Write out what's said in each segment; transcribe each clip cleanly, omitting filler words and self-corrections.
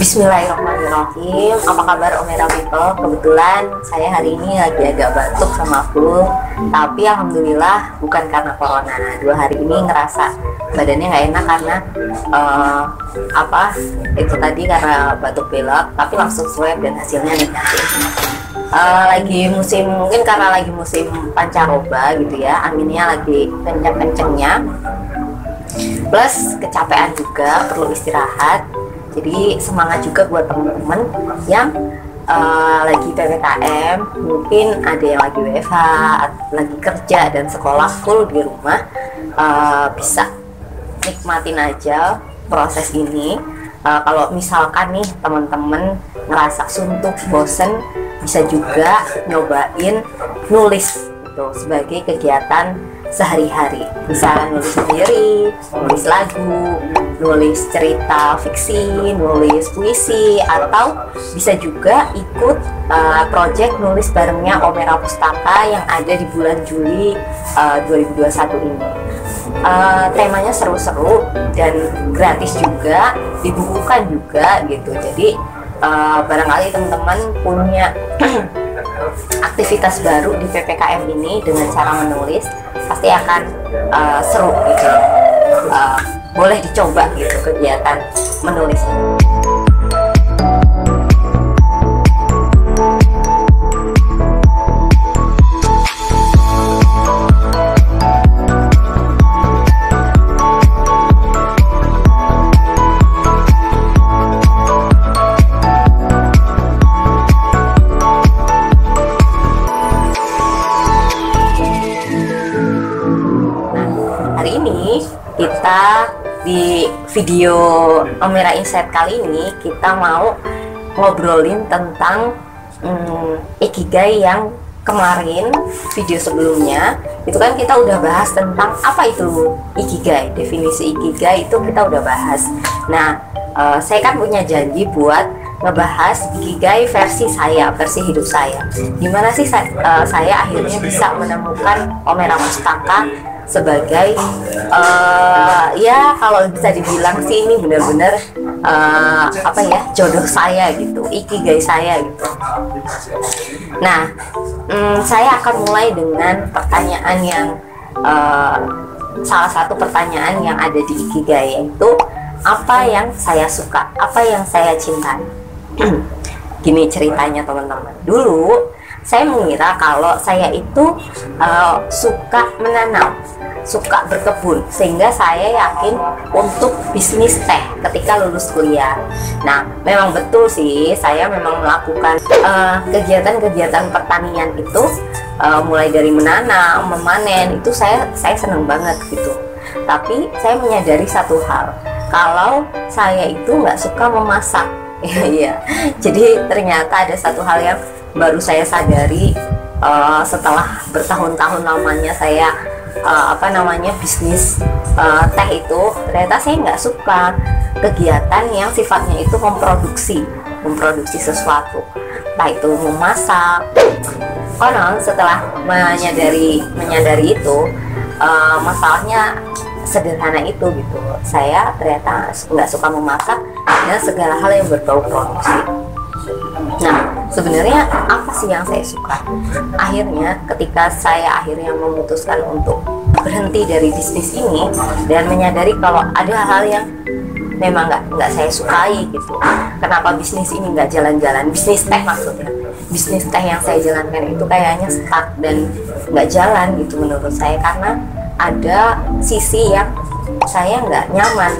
Bismillahirrahmanirrahim. Apa kabar Omera people? Kebetulan saya hari ini lagi agak batuk sama flu, tapi alhamdulillah bukan karena corona. 2 hari ini ngerasa badannya nggak enak karena itu tadi karena batuk pilek, tapi langsung swab dan hasilnya negatif. Mungkin karena lagi musim pancaroba gitu ya, anginnya lagi kenceng-kencengnya, plus kecapean juga, perlu istirahat. Jadi semangat juga buat teman-teman yang lagi PPKM, mungkin ada yang lagi WFH, lagi kerja dan sekolah full di rumah, bisa nikmatin aja proses ini. Kalau misalkan nih teman-teman ngerasa suntuk, bosen, bisa juga nyobain nulis gitu sebagai kegiatan sehari-hari. Bisa nulis sendiri, nulis lagu, nulis cerita fiksi, nulis puisi, atau bisa juga ikut project nulis barengnya Omera Pustaka yang ada di bulan Juli 2021 ini. Temanya seru-seru dan gratis juga, dibukukan juga gitu. Jadi barangkali teman-teman punya aktivitas baru di PPKM ini dengan cara menulis, pasti akan seru gitu. Boleh dicoba gitu kegiatan menulis ini. Hari ini kita di video Omera Insight kali ini kita mau ngobrolin tentang Ikigai yang kemarin video sebelumnya itu kan kita udah bahas tentang apa itu Ikigai, definisi Ikigai itu kita udah bahas. Nah, saya kan punya janji buat ngebahas Ikigai versi saya, versi hidup saya. Gimana sih saya akhirnya bisa menemukan Omera Pustaka sebagai ya kalau bisa dibilang sih ini benar-benar jodoh saya gitu, Ikigai saya gitu. Nah, saya akan mulai dengan pertanyaan yang salah satu pertanyaan yang ada di Ikigai, yaitu apa yang saya suka, apa yang saya cintai. Gini ceritanya teman-teman, dulu saya mengira kalau saya itu suka menanam, suka berkebun, sehingga saya yakin untuk bisnis teh ketika lulus kuliah. Nah, memang betul sih, saya memang melakukan kegiatan-kegiatan pertanian itu, mulai dari menanam, memanen, itu saya seneng banget gitu. Tapi saya menyadari satu hal, kalau saya itu nggak suka memasak. Iya, jadi ternyata ada satu hal yang baru saya sadari setelah bertahun-tahun lamanya saya bisnis teh itu. Ternyata saya nggak suka kegiatan yang sifatnya itu memproduksi sesuatu, entah itu memasak. Konon setelah menyadari itu, masalahnya sederhana itu gitu. Saya ternyata nggak suka memasak dan segala hal yang berbau produksi. Nah, sebenarnya apa sih yang saya suka? Akhirnya ketika saya memutuskan untuk berhenti dari bisnis ini dan menyadari kalau ada hal yang memang nggak saya sukai gitu. Kenapa bisnis ini nggak jalan-jalan? Bisnis teh maksudnya. Bisnis teh yang saya jalankan itu kayaknya stuck dan nggak jalan gitu menurut saya, karena ada sisi yang saya nggak nyaman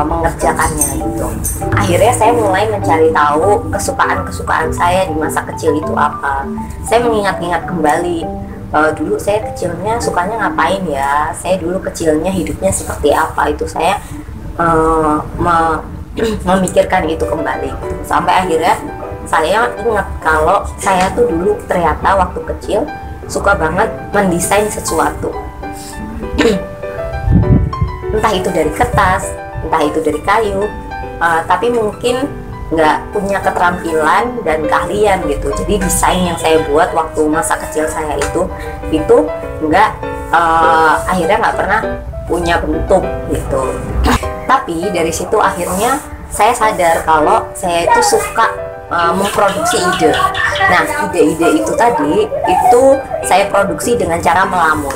mengerjakannya gitu. Akhirnya saya mulai mencari tahu kesukaan saya di masa kecil itu apa. Saya mengingat-ingat kembali, dulu saya kecilnya sukanya ngapain ya, saya dulu kecilnya hidupnya seperti apa, itu saya memikirkan itu kembali gitu. Sampai akhirnya saya ingat kalau saya tuh dulu ternyata waktu kecil suka banget mendesain sesuatu. Entah itu dari kertas, entah itu dari kayu, tapi mungkin nggak punya keterampilan dan keahlian gitu. Jadi desain yang saya buat waktu masa kecil saya itu nggak akhirnya nggak pernah punya bentuk gitu. Tapi dari situ akhirnya saya sadar kalau saya itu suka memproduksi ide. Nah, ide-ide itu tadi itu saya produksi dengan cara melamun.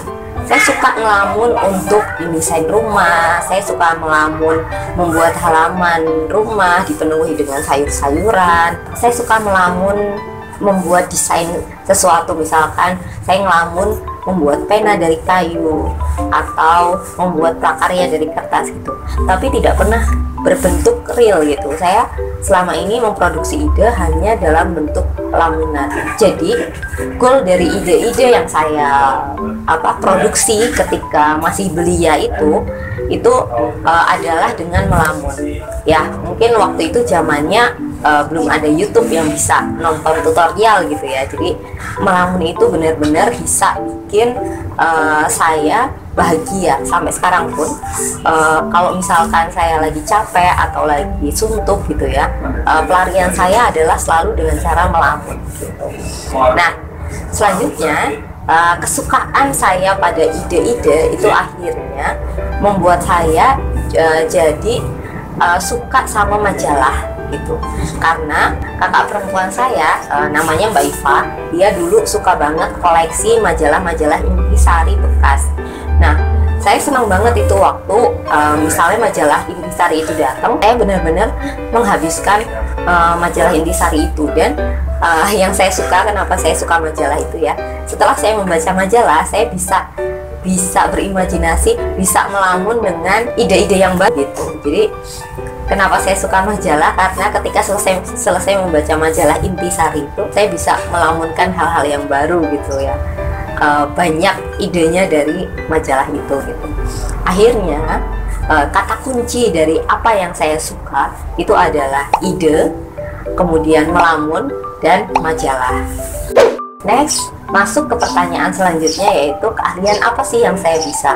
Saya suka ngelamun untuk mendesain rumah, saya suka melamun membuat halaman rumah dipenuhi dengan sayur-sayuran. Saya suka melamun membuat desain sesuatu, misalkan saya ngelamun membuat pena dari kayu atau membuat prakarya dari kertas gitu, tapi tidak pernah berbentuk real gitu. Saya selama ini memproduksi ide hanya dalam bentuk lamunan. Jadi goal dari ide-ide yang saya produksi ketika masih belia itu adalah dengan melamun. Ya mungkin waktu itu zamannya belum ada YouTube yang bisa nonton tutorial gitu ya. Jadi melamun itu benar-benar bisa bikin saya bahagia sampai sekarang pun. Kalau misalkan saya lagi capek atau lagi suntuk gitu ya, pelarian saya adalah selalu dengan cara melamun gitu. Nah selanjutnya kesukaan saya pada ide-ide itu akhirnya membuat saya jadi suka sama majalah gitu, karena kakak perempuan saya namanya Mbak Iva, dia dulu suka banget koleksi majalah-majalah intisari bekas. Nah saya senang banget itu waktu misalnya majalah intisari itu datang, saya benar-benar menghabiskan majalah intisari itu. Dan yang saya suka, kenapa saya suka majalah itu ya, setelah saya membaca majalah saya bisa berimajinasi, bisa melamun dengan ide-ide yang baru gitu. Jadi kenapa saya suka majalah, karena ketika selesai membaca majalah intisari itu saya bisa melamunkan hal-hal yang baru gitu ya. Banyak idenya dari majalah itu gitu. Akhirnya kata kunci dari apa yang saya suka itu adalah ide, kemudian melamun, dan majalah. Next, masuk ke pertanyaan selanjutnya, yaitu keahlian apa sih yang saya bisa.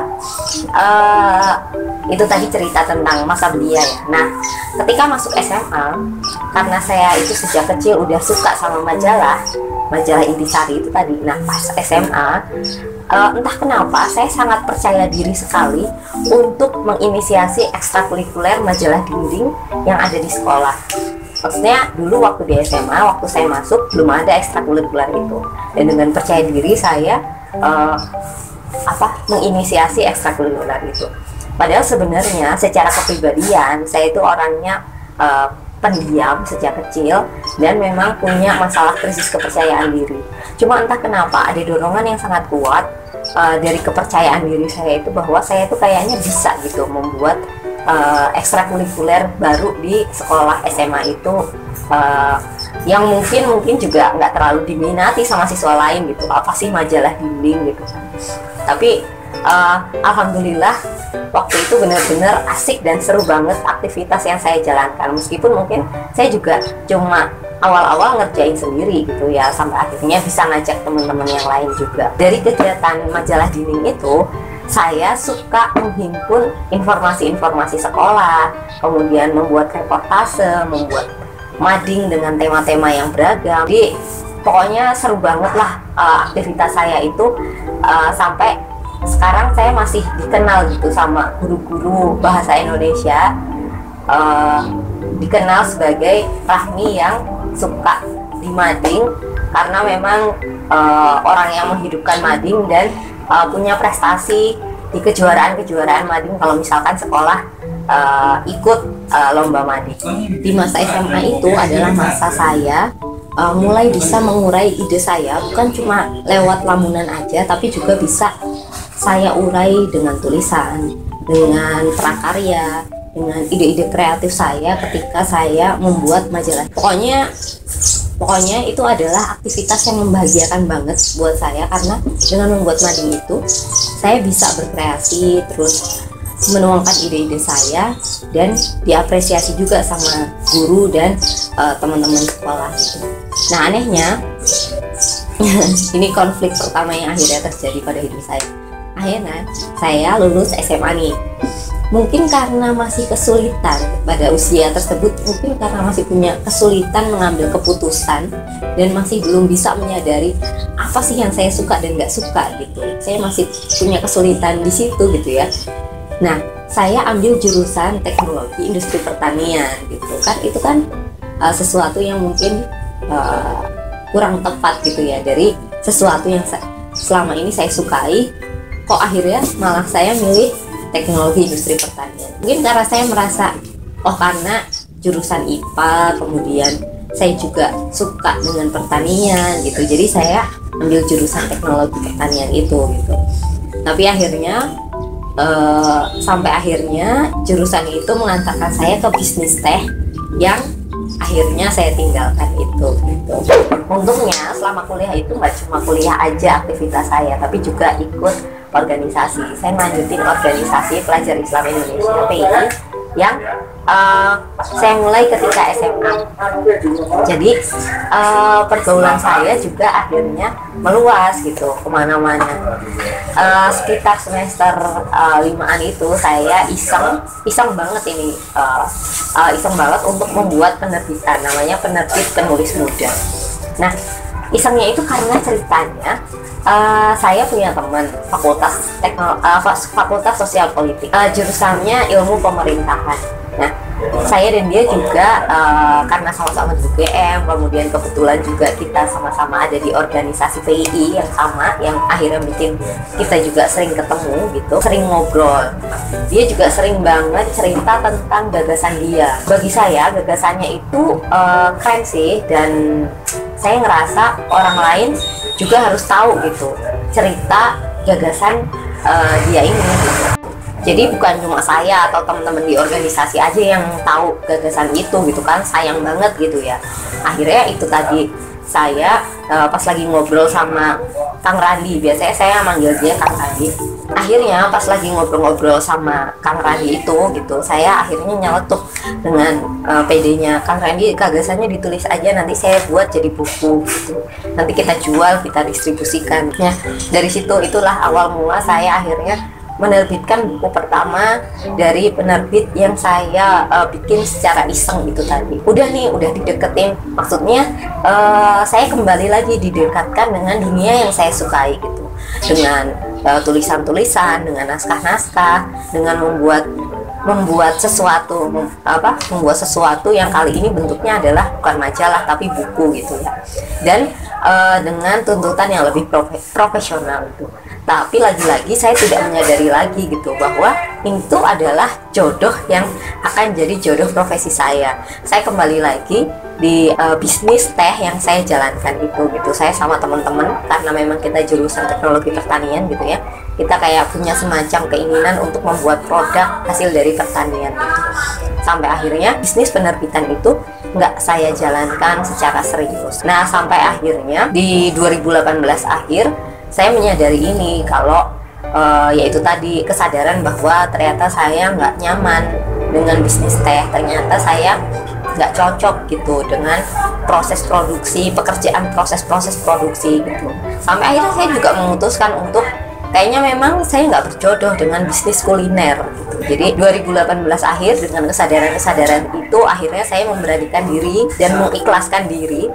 Itu tadi cerita tentang masa belia ya. Nah ketika masuk SMA, karena saya itu sejak kecil udah suka sama majalah intisari itu tadi. Nah pas SMA, entah kenapa saya sangat percaya diri sekali untuk menginisiasi ekstrakurikuler majalah dinding yang ada di sekolah. Maksudnya dulu waktu di SMA, waktu saya masuk belum ada ekstrakurikuler itu, dan dengan percaya diri saya menginisiasi ekstrakurikuler itu. Padahal sebenarnya secara kepribadian saya itu orangnya pendiam sejak kecil dan memang punya masalah krisis kepercayaan diri. Cuma entah kenapa ada dorongan yang sangat kuat dari kepercayaan diri saya itu, bahwa saya itu kayaknya bisa gitu membuat ekstrakurikuler baru di sekolah SMA itu, yang mungkin juga nggak terlalu diminati sama siswa lain gitu. Apa sih majalah dinding gitu. Tapi alhamdulillah waktu itu benar-benar asik dan seru banget aktivitas yang saya jalankan, meskipun mungkin saya juga cuma awal-awal ngerjain sendiri gitu ya, sampai akhirnya bisa ngajak teman-teman yang lain juga. Dari kegiatan majalah dinding itu saya suka menghimpun informasi-informasi sekolah, kemudian membuat reportase, membuat mading dengan tema-tema yang beragam. Jadi pokoknya seru banget lah aktivitas saya itu, sampai sekarang saya masih dikenal gitu sama guru-guru bahasa Indonesia, dikenal sebagai Rahmi yang suka di mading, karena memang orang yang menghidupkan mading dan punya prestasi di kejuaraan-kejuaraan mading kalau misalkan sekolah ikut lomba mading. Di masa SMA itu adalah masa saya mulai bisa mengurai ide saya, bukan cuma lewat lamunan aja, tapi juga bisa saya urai dengan tulisan, dengan prakarya, dengan ide-ide kreatif saya ketika saya membuat majalah. Pokoknya itu adalah aktivitas yang membahagiakan banget buat saya, karena dengan membuat mading itu saya bisa berkreasi, terus menuangkan ide-ide saya, dan diapresiasi juga sama guru dan teman-teman sekolah gitu. Nah anehnya ini konflik pertama yang akhirnya terjadi pada hidup saya. Akhirnya saya lulus SMA nih. Mungkin karena masih kesulitan pada usia tersebut, mungkin karena masih punya kesulitan mengambil keputusan dan masih belum bisa menyadari apa sih yang saya suka dan nggak suka gitu. Saya masih punya kesulitan di situ gitu ya. Nah saya ambil jurusan teknologi industri pertanian gitu kan. Itu kan sesuatu yang mungkin kurang tepat gitu ya, dari sesuatu yang selama ini saya sukai, kok akhirnya malah saya milih teknologi industri pertanian. Mungkin karena saya merasa, oh karena jurusan IPA, kemudian saya juga suka dengan pertanian gitu, jadi saya ambil jurusan teknologi pertanian itu gitu. Tapi akhirnya sampai akhirnya jurusan itu mengantarkan saya ke bisnis teh yang akhirnya saya tinggalkan itu gitu. Untungnya selama kuliah itu nggak cuma kuliah aja aktivitas saya, tapi juga ikut organisasi. Saya lanjutin organisasi Pelajar Islam Indonesia PII yang saya mulai ketika SMA. Jadi pergaulan saya juga akhirnya meluas gitu kemana-mana. Sekitar semester 5-an itu saya iseng banget ini, iseng banget untuk membuat penerbitan, namanya Penerbit Penulis Muda. Nah, isengnya itu karena ceritanya saya punya teman fakultas sosial politik, jurusannya ilmu pemerintahan. Nah, saya dan dia juga karena sama-sama di UGM, kemudian kebetulan juga kita sama-sama ada di organisasi PII yang sama, yang akhirnya bikin kita juga sering ketemu gitu, sering ngobrol. Dia juga sering banget cerita tentang gagasan dia. Bagi saya gagasannya itu keren sih, dan saya ngerasa orang lain juga harus tahu gitu cerita gagasan dia ini gitu. Jadi bukan cuma saya atau teman-teman di organisasi aja yang tahu gagasan itu gitu kan, sayang banget gitu ya. Akhirnya itu tadi, saya pas lagi ngobrol sama Kang Randi, biasanya saya manggil dia Kang Randi. Akhirnya pas lagi ngobrol-ngobrol sama Kang Randi itu gitu, saya akhirnya nyeletuk dengan PD-nya, Kang Randi gagasannya ditulis aja, nanti saya buat jadi buku gitu. Nanti kita jual, kita distribusikan. Ya, dari situ itulah awal mula saya akhirnya menerbitkan buku pertama dari penerbit yang saya bikin secara iseng itu tadi. Udah dideketin, maksudnya saya kembali lagi didekatkan dengan dunia yang saya sukai gitu, dengan tulisan-tulisan, dengan naskah-naskah, dengan membuat sesuatu yang kali ini bentuknya adalah bukan majalah tapi buku gitu ya, dan dengan tuntutan yang lebih profesional itu. Tapi lagi-lagi saya tidak menyadari lagi gitu bahwa itu adalah jodoh yang akan jadi jodoh profesi saya. Saya kembali lagi di bisnis teh yang saya jalankan itu gitu. Saya sama teman-teman, karena memang kita jurusan teknologi pertanian gitu ya, kita kayak punya semacam keinginan untuk membuat produk hasil dari pertanian gitu. Sampai akhirnya bisnis penerbitan itu nggak saya jalankan secara serius. Nah, sampai akhirnya di 2018 akhir saya menyadari ini, kalau yaitu tadi kesadaran bahwa ternyata saya nggak nyaman dengan bisnis teh, ternyata saya nggak cocok gitu dengan proses produksi, pekerjaan proses produksi gitu. Sampai akhirnya saya juga memutuskan untuk kayaknya memang saya nggak berjodoh dengan bisnis kuliner gitu. Jadi 2018 akhir, dengan kesadaran itu akhirnya saya memberanikan diri dan mengikhlaskan diri,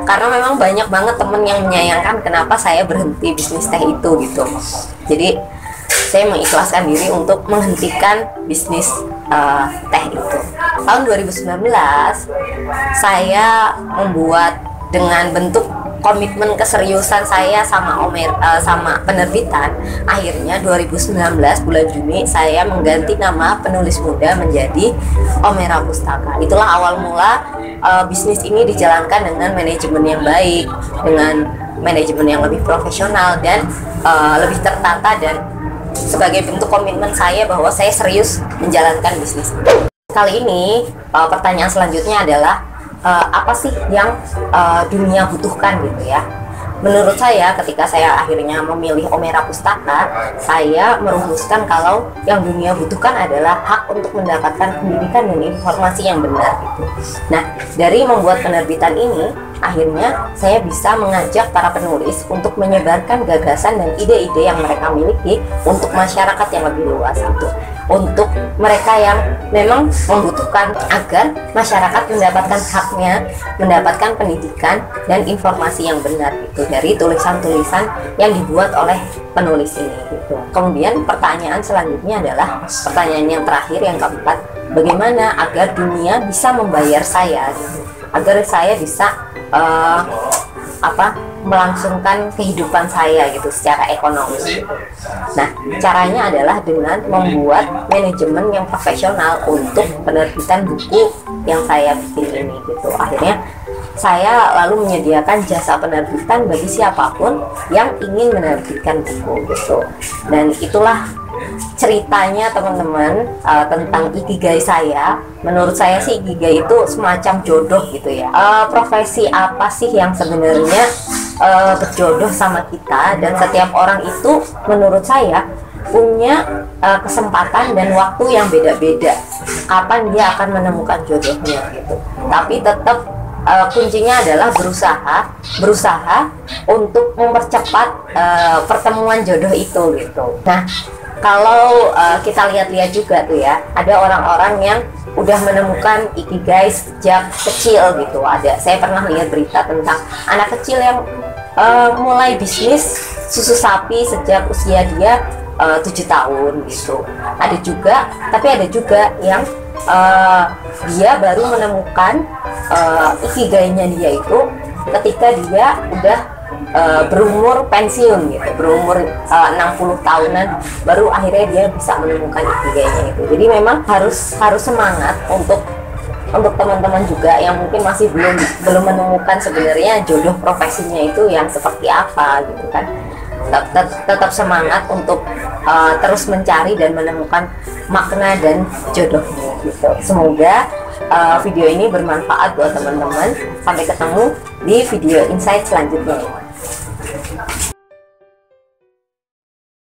karena memang banyak banget temen yang menyayangkan kenapa saya berhenti bisnis teh itu gitu. Jadi saya mengikhlaskan diri untuk menghentikan bisnis teh itu. Tahun 2019 saya membuat dengan bentuk komitmen keseriusan saya sama sama penerbitan. Akhirnya 2019 bulan Juni saya mengganti nama Penulis Muda menjadi Omera Pustaka. Itulah awal mula bisnis ini dijalankan dengan manajemen yang baik, dengan manajemen yang lebih profesional dan lebih tertata, dan sebagai bentuk komitmen saya bahwa saya serius menjalankan bisnis. Kali ini pertanyaan selanjutnya adalah apa sih yang dunia butuhkan gitu ya. Menurut saya, ketika saya akhirnya memilih Omera Pustaka, saya merumuskan kalau yang dunia butuhkan adalah hak untuk mendapatkan pendidikan dan informasi yang benar gitu. Nah, dari membuat penerbitan ini, akhirnya saya bisa mengajak para penulis untuk menyebarkan gagasan dan ide-ide yang mereka miliki untuk masyarakat yang lebih luas gitu. untuk mereka yang memang membutuhkan, agar masyarakat mendapatkan haknya, mendapatkan pendidikan dan informasi yang benar gitu dari tulisan-tulisan yang dibuat oleh penulis ini gitu. Kemudian pertanyaan selanjutnya adalah pertanyaan yang terakhir, yang keempat, bagaimana agar dunia bisa membayar saya gitu, agar saya bisa melangsungkan kehidupan saya gitu secara ekonomi gitu. Nah, caranya adalah dengan membuat manajemen yang profesional untuk penerbitan buku yang saya bikin ini gitu. Akhirnya saya lalu menyediakan jasa penerbitan bagi siapapun yang ingin menerbitkan buku gitu. Dan itulah ceritanya teman-teman tentang ikigai saya. Menurut saya sih ikigai itu semacam jodoh gitu ya. Profesi apa sih yang sebenarnya berjodoh sama kita, dan setiap orang itu menurut saya punya kesempatan dan waktu yang beda-beda kapan dia akan menemukan jodohnya gitu. Tapi tetap kuncinya adalah berusaha untuk mempercepat pertemuan jodoh itu gitu. Nah, kalau kita lihat-lihat juga tuh ya, ada orang-orang yang udah menemukan ikigai sejak kecil gitu. Saya pernah lihat berita tentang anak kecil yang mulai bisnis susu sapi sejak usia dia 7 tahun gitu. Ada juga yang dia baru menemukan ikigainya dia itu ketika dia udah berumur pensiun gitu, berumur 60 tahunan baru akhirnya dia bisa menemukan ikigainya itu. Jadi memang harus semangat untuk teman-teman juga yang mungkin masih belum menemukan sebenarnya jodoh profesinya itu yang seperti apa gitu kan. Tetap semangat untuk terus mencari dan menemukan makna dan jodohnya gitu. Semoga video ini bermanfaat buat teman-teman. Sampai ketemu di video insight selanjutnya.